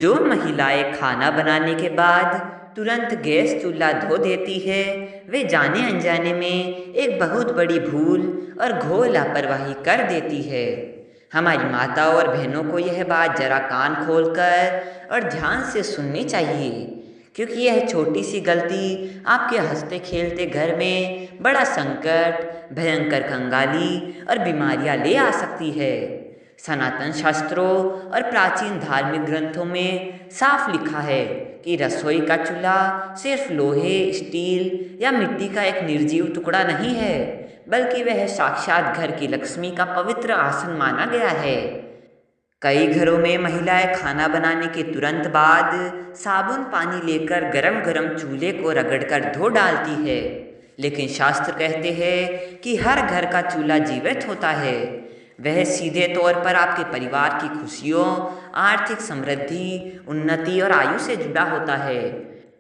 जो महिलाएं खाना बनाने के बाद तुरंत गैस चूल्हा धो देती है, वे जाने अनजाने में एक बहुत बड़ी भूल और घोर लापरवाही कर देती है। हमारी माताओं और बहनों को यह बात जरा कान खोलकर और ध्यान से सुननी चाहिए, क्योंकि यह छोटी सी गलती आपके हंसते खेलते घर में बड़ा संकट, भयंकर कंगाली और बीमारियां ले आ सकती है। सनातन शास्त्रों और प्राचीन धार्मिक ग्रंथों में साफ लिखा है कि रसोई का चूल्हा सिर्फ लोहे, स्टील या मिट्टी का एक निर्जीव टुकड़ा नहीं है, बल्कि वह साक्षात घर की लक्ष्मी का पवित्र आसन माना गया है। कई घरों में महिलाएं खाना बनाने के तुरंत बाद साबुन पानी लेकर गरम गरम चूल्हे को रगड़कर धो डालती है, लेकिन शास्त्र कहते हैं कि हर घर का चूल्हा जीवित होता है। वह सीधे तौर पर आपके परिवार की खुशियों, आर्थिक समृद्धि, उन्नति और आयु से जुड़ा होता है।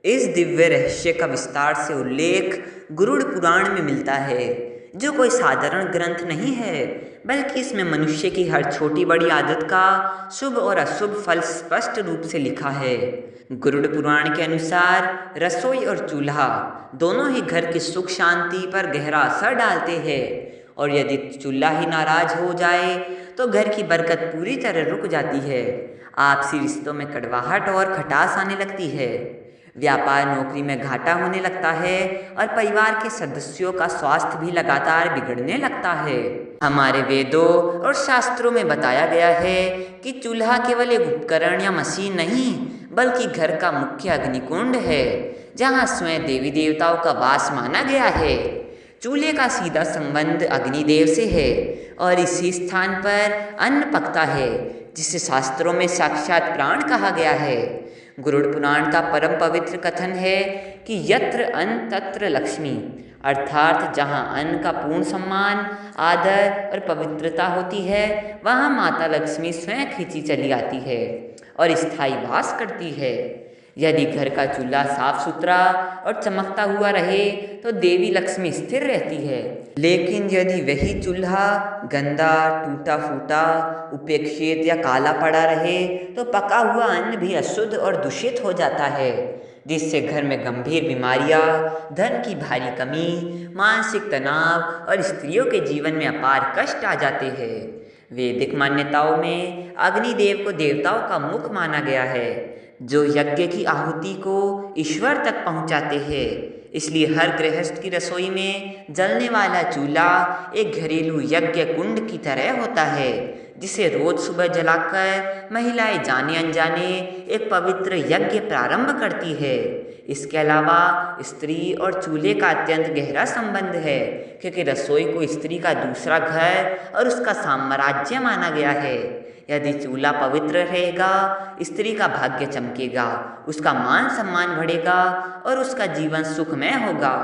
इस दिव्य रहस्य का विस्तार से उल्लेख गरुड़ पुराण में मिलता है, जो कोई साधारण ग्रंथ नहीं है, बल्कि इसमें मनुष्य की हर छोटी बड़ी आदत का शुभ और अशुभ फल स्पष्ट रूप से लिखा है। गरुड़ पुराण के अनुसार रसोई और चूल्हा दोनों ही घर की सुख शांति पर गहरा असर डालते हैं, और यदि चूल्हा ही नाराज हो जाए तो घर की बरकत पूरी तरह रुक जाती है। आपसी रिश्तों में कड़वाहट और खटास आने लगती है, व्यापार नौकरी में घाटा होने लगता है और परिवार के सदस्यों का स्वास्थ्य भी लगातार बिगड़ने लगता है। हमारे वेदों और शास्त्रों में बताया गया है कि चूल्हा केवल एक उपकरण या मशीन नहीं, बल्कि घर का मुख्य अग्निकुंड है, जहाँ स्वयं देवी देवताओं का वास माना गया है। चूल्हे का सीधा संबंध अग्निदेव से है और इसी स्थान पर अन्न पकता है, जिसे शास्त्रों में साक्षात प्राण कहा गया है। गरुड़ पुराण का परम पवित्र कथन है कि यत्र अन्न तत्र लक्ष्मी, अर्थात जहाँ अन्न का पूर्ण सम्मान, आदर और पवित्रता होती है, वहाँ माता लक्ष्मी स्वयं खींची चली आती है और स्थायी वास करती है। यदि घर का चूल्हा साफ सुथरा और चमकता हुआ रहे तो देवी लक्ष्मी स्थिर रहती है, लेकिन यदि वही चूल्हा गंदा, टूटा फूटा, उपेक्षित या काला पड़ा रहे तो पका हुआ अन्न भी अशुद्ध और दूषित हो जाता है, जिससे घर में गंभीर बीमारियां, धन की भारी कमी, मानसिक तनाव और स्त्रियों के जीवन में अपार कष्ट आ जाते हैं। वैदिक मान्यताओं में अग्निदेव को देवताओं का मुख माना गया है, जो यज्ञ की आहुति को ईश्वर तक पहुंचाते हैं। इसलिए हर गृहस्थ की रसोई में जलने वाला चूल्हा एक घरेलू यज्ञ कुंड की तरह होता है, जिसे रोज सुबह जलाकर महिलाएं जाने अनजाने एक पवित्र यज्ञ प्रारंभ करती है। इसके अलावा स्त्री और चूल्हे का अत्यंत गहरा संबंध है, क्योंकि रसोई को स्त्री का दूसरा घर और उसका साम्राज्य माना गया है। यदि चूल्हा पवित्र रहेगा, स्त्री का भाग्य चमकेगा, उसका मान सम्मान बढ़ेगा और उसका जीवन सुखमय होगा।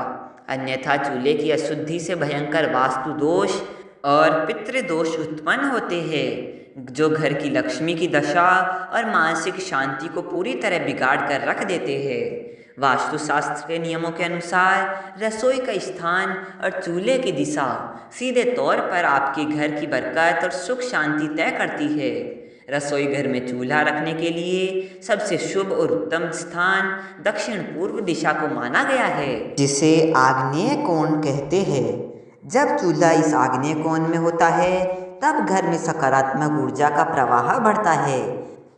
अन्यथा चूल्हे की अशुद्धि से भयंकर वास्तु दोष और पितृदोष उत्पन्न होते हैं, जो घर की लक्ष्मी की दशा और मानसिक शांति को पूरी तरह बिगाड़ कर रख देते हैं। वास्तुशास्त्र के नियमों के अनुसार रसोई का स्थान और चूल्हे की दिशा सीधे तौर पर आपके घर की बरकत और सुख शांति तय करती है। रसोई घर में चूल्हा रखने के लिए सबसे शुभ और उत्तम स्थान दक्षिण पूर्व दिशा को माना गया है, जिसे आग्नेय कोण कहते हैं। जब चूल्हा इस आग्नेय कोण में होता है, तब घर में सकारात्मक ऊर्जा का प्रवाह बढ़ता है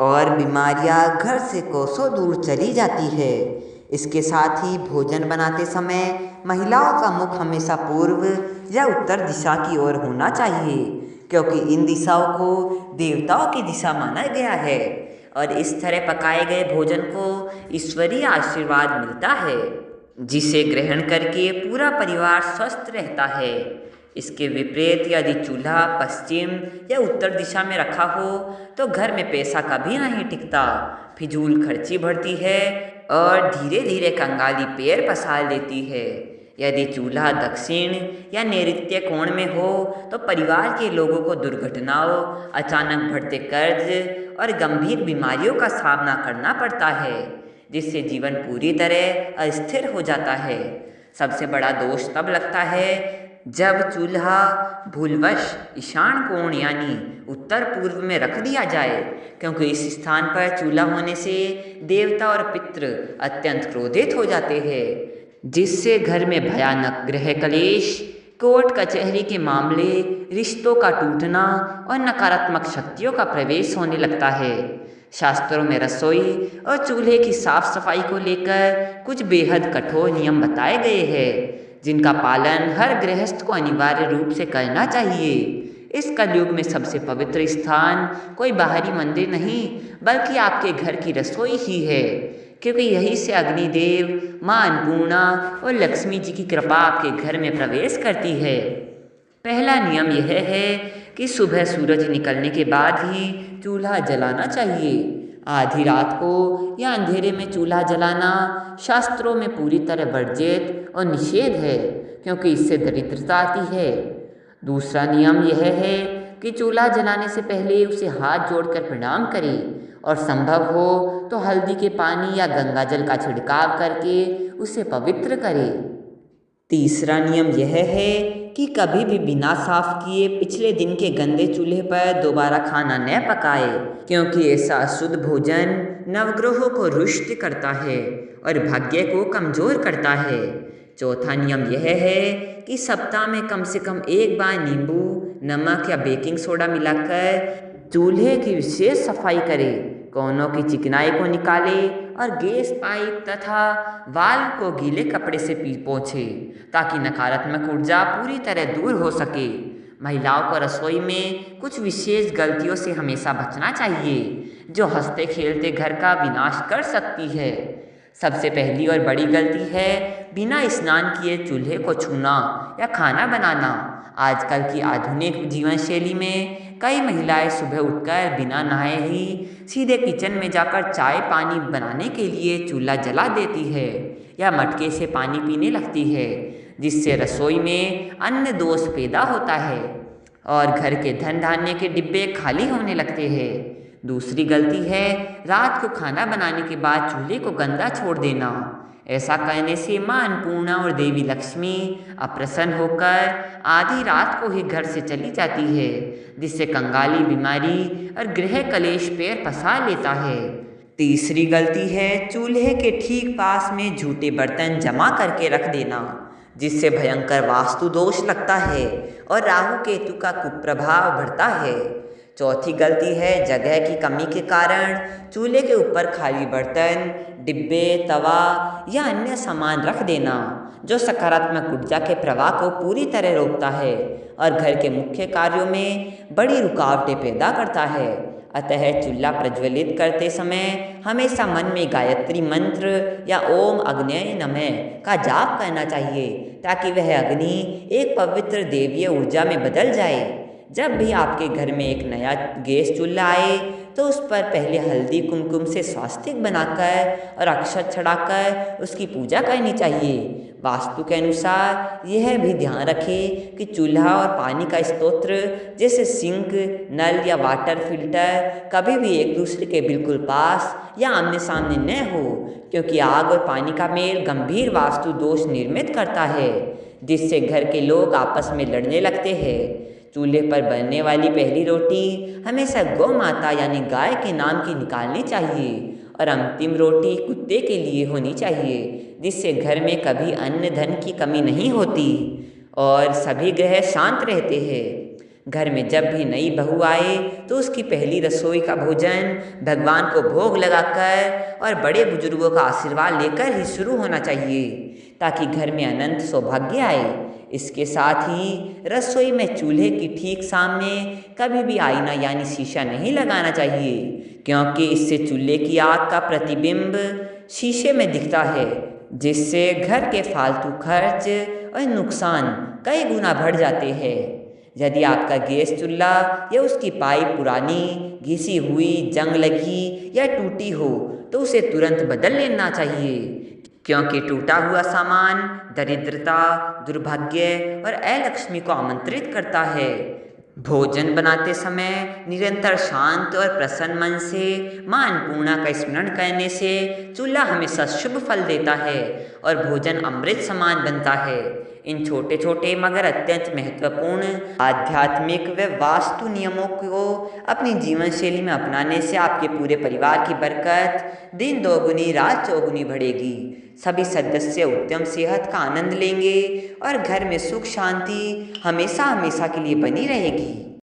और बीमारियां घर से कोसों दूर चली जाती है। इसके साथ ही भोजन बनाते समय महिलाओं का मुख हमेशा पूर्व या उत्तर दिशा की ओर होना चाहिए, क्योंकि इन दिशाओं को देवताओं की दिशा माना गया है और इस तरह पकाए गए भोजन को ईश्वरीय आशीर्वाद मिलता है, जिसे ग्रहण करके पूरा परिवार स्वस्थ रहता है। इसके विपरीत यदि चूल्हा पश्चिम या उत्तर दिशा में रखा हो तो घर में पैसा कभी नहीं टिकता, फिजूल खर्ची बढ़ती है और धीरे धीरे कंगाली पैर पसार लेती है। यदि चूल्हा दक्षिण या नैऋत्य कोण में हो तो परिवार के लोगों को दुर्घटनाओं, अचानक बढ़ते कर्ज और गंभीर बीमारियों का सामना करना पड़ता है, जिससे जीवन पूरी तरह अस्थिर हो जाता है। सबसे बड़ा दोष तब लगता है जब चूल्हा भूलवश ईशान कोण यानी उत्तर पूर्व में रख दिया जाए, क्योंकि इस स्थान पर चूल्हा होने से देवता और पितृ अत्यंत क्रोधित हो जाते हैं, जिससे घर में भयानक गृह कलेश, कोर्ट कचहरी के मामले, रिश्तों का टूटना और नकारात्मक शक्तियों का प्रवेश होने लगता है। शास्त्रों में रसोई और चूल्हे की साफ सफाई को लेकर कुछ बेहद कठोर नियम बताए गए हैं, जिनका पालन हर गृहस्थ को अनिवार्य रूप से करना चाहिए। इस कलयुग में सबसे पवित्र स्थान कोई बाहरी मंदिर नहीं, बल्कि आपके घर की रसोई ही है, क्योंकि यहीं से अग्निदेव, माँ अन्नपूर्णा और लक्ष्मी जी की कृपा आपके घर में प्रवेश करती है। पहला नियम यह है कि सुबह सूरज निकलने के बाद ही चूल्हा जलाना चाहिए। आधी रात को या अंधेरे में चूल्हा जलाना शास्त्रों में पूरी तरह वर्जित और निषेध है, क्योंकि इससे दरिद्रता आती है। दूसरा नियम यह है कि चूल्हा जलाने से पहले उसे हाथ जोड़कर प्रणाम करें और संभव हो तो हल्दी के पानी या गंगाजल का छिड़काव करके उसे पवित्र करें। तीसरा नियम यह है कि कभी भी बिना साफ किए पिछले दिन के गंदे चूल्हे पर दोबारा खाना न पकाए, क्योंकि ऐसा अशुद्ध भोजन नवग्रहों को रुष्ट करता है और भाग्य को कमजोर करता है। चौथा नियम यह है कि सप्ताह में कम से कम एक बार नींबू, नमक या बेकिंग सोडा मिलाकर चूल्हे की विशेष सफाई करें, कोनों की चिकनाई को निकाले और गैस पाइप तथा वाल्व को गीले कपड़े से पोंछे, ताकि नकारात्मक ऊर्जा पूरी तरह दूर हो सके। महिलाओं को रसोई में कुछ विशेष गलतियों से हमेशा बचना चाहिए, जो हंसते खेलते घर का विनाश कर सकती है। सबसे पहली और बड़ी गलती है बिना स्नान किए चूल्हे को छूना या खाना बनाना। आजकल की आधुनिक जीवन शैली में कई महिलाएं सुबह उठकर बिना नहाए ही सीधे किचन में जाकर चाय पानी बनाने के लिए चूल्हा जला देती है या मटके से पानी पीने लगती है, जिससे रसोई में अन्न दोष पैदा होता है और घर के धन धान्य के डिब्बे खाली होने लगते हैं। दूसरी गलती है रात को खाना बनाने के बाद चूल्हे को गंदा छोड़ देना। ऐसा करने से माँ अन्नपूर्णा और देवी लक्ष्मी अप्रसन्न होकर आधी रात को ही घर से चली जाती है, जिससे कंगाली बीमारी और गृह कलेश पैर पसार लेता है। तीसरी गलती है चूल्हे के ठीक पास में झूठे बर्तन जमा करके रख देना, जिससे भयंकर वास्तु दोष लगता है और राहु केतु का कुप्रभाव बढ़ता है। चौथी गलती है जगह की कमी के कारण चूल्हे के ऊपर खाली बर्तन, डिब्बे, तवा या अन्य सामान रख देना, जो सकारात्मक ऊर्जा के प्रवाह को पूरी तरह रोकता है और घर के मुख्य कार्यों में बड़ी रुकावटें पैदा करता है। अतः चूल्हा प्रज्वलित करते समय हमेशा मन में गायत्री मंत्र या ओम अग्नये नमः का जाप करना चाहिए, ताकि वह अग्नि एक पवित्र देवीय ऊर्जा में बदल जाए। जब भी आपके घर में एक नया गैस चूल्हा आए तो उस पर पहले हल्दी कुमकुम से स्वास्तिक बनाकर और अक्षत चढ़ाकर उसकी पूजा करनी चाहिए। वास्तु के अनुसार यह भी ध्यान रखें कि चूल्हा और पानी का स्रोत जैसे सिंक, नल या वाटर फिल्टर कभी भी एक दूसरे के बिल्कुल पास या आमने सामने न हो, क्योंकि आग और पानी का मेल गंभीर वास्तु दोष निर्मित करता है, जिससे घर के लोग आपस में लड़ने लगते हैं। चूल्हे पर बनने वाली पहली रोटी हमेशा गौ माता यानी गाय के नाम की निकालनी चाहिए और अंतिम रोटी कुत्ते के लिए होनी चाहिए, जिससे घर में कभी अन्न धन की कमी नहीं होती और सभी ग्रह शांत रहते हैं। घर में जब भी नई बहू आए तो उसकी पहली रसोई का भोजन भगवान को भोग लगाकर और बड़े बुजुर्गों का आशीर्वाद लेकर ही शुरू होना चाहिए, ताकि घर में अनंत सौभाग्य आए। इसके साथ ही रसोई में चूल्हे की ठीक सामने कभी भी आईना यानी शीशा नहीं लगाना चाहिए, क्योंकि इससे चूल्हे की आग का प्रतिबिंब शीशे में दिखता है, जिससे घर के फालतू खर्च और नुकसान कई गुना बढ़ जाते हैं। यदि आपका गैस चूल्हा या उसकी पाइप पुरानी, घिसी हुई, जंग लगी या टूटी हो तो उसे तुरंत बदल लेना चाहिए, क्योंकि टूटा हुआ सामान दरिद्रता, दुर्भाग्य और अलक्ष्मी को आमंत्रित करता है। भोजन बनाते समय निरंतर शांत और प्रसन्न मन से माँ अन्नपूर्णा का स्मरण करने से चूल्हा हमेशा शुभ फल देता है और भोजन अमृत समान बनता है। इन छोटे छोटे मगर अत्यंत महत्वपूर्ण आध्यात्मिक व वास्तु नियमों को अपनी जीवन शैली में अपनाने से आपके पूरे परिवार की बरकत दिन दोगुनी रात चौगुनी बढ़ेगी। सभी सदस्य उत्तम सेहत का आनंद लेंगे और घर में सुख शांति हमेशा हमेशा के लिए बनी रहेगी।